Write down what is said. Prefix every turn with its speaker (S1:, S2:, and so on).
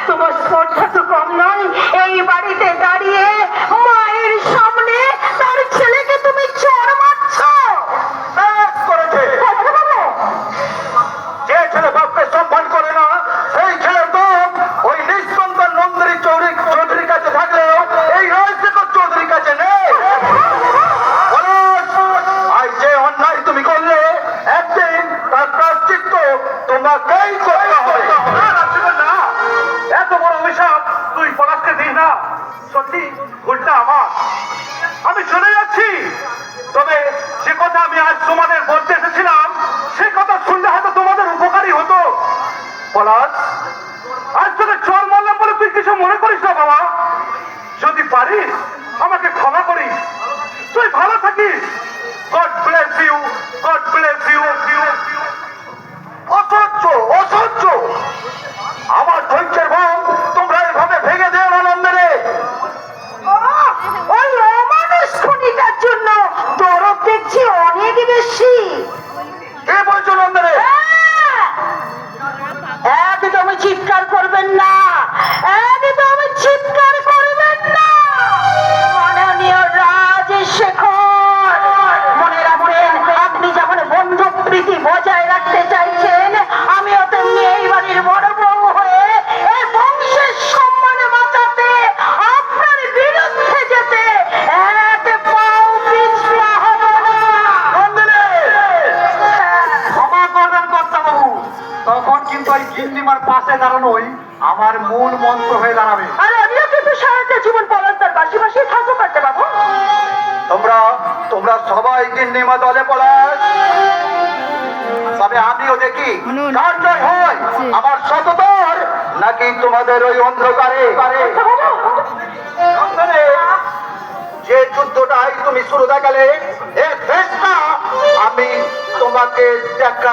S1: তোমার স্পর্ধা তো কম নয়, এই বাড়িতে দাঁড়িয়ে মায়ের সামনে তার ছেলেকে তুমি চড় মারছ।
S2: যে ছেলে বাপকে সম্মান করে না সেই ছেলের বাপ ওই নিঃসন্তান নন্দী চৌধুরীর কাছে থাকলেও এই রাজশেখর চৌধুরীর কাছে নেই। আজ যে অন্যায় তুমি করলে একদিন তার প্রায়শ্চিত্ত তোমাকেই করতে হবে। না, এত বড় অভিশাপ তুই পলাশকে দিস না। সত্যি ভুলটা আমার, আমি চলে যাচ্ছি। তবে যে কথা আমি আজ তোমাদের বলতে এসেছিলাম সে কথা শুনলে হয়তো তোমাদের উপকারী হতো। পলাশ, আজ তোকে চল মারলাম বলে তুই কিছু মনে করিস না বাবা। যদি পারিস আমাকে ক্ষমা করিস, তুই ভালো থাকিস। God bless you, God bless you. অসহ্য অসহ্য, আমার ধৈর্যের ভাব তোমরা এভাবে ভেঙে দেও না নন্দিনী।
S1: ওই অমানুষ খুনিটার জন্য দরদ দেখছি অনেক বেশি।
S2: কে বলছো নন্দিনী?
S1: একদমই চিৎকার করবেন না, একদমই চিৎকার করবেন না। মাননীয় রাজশেখর, মনে রাখবেন আপনি যেমন বন্ধুক প্রীতি বজায় রাখতে চাইছেন, আমিও তেমনি এই বাড়ির বড় বউ হয়ে এই বংশের সম্মান বাঁচাতে আপনার বিরুদ্ধে যেতে এক পাও পিছপা হব না।
S2: ক্ষমা করবেন কর্তাবাবু, তখন কিন্তু ওই গিন্নিমার পাশে দাঁড়ানোই আমার মূল মন্ত্র হয়ে দাঁড়াবে।
S1: আরে আমিও কিন্তু সারাটা জীবন পলাস্তার বাসি বাসি থাকবো করতে বাবু।
S2: তোমরা সবাই গিন্নিমা দলে পলাশ, তবে আমিও দেখি কার জয় হয়, আমার সততার নাকি তোমাদের ওই অন্ধকারে। যে যুদ্ধটাই তুমি শুরু দেখালে এ দেশটা আমি তোমাকে দেখা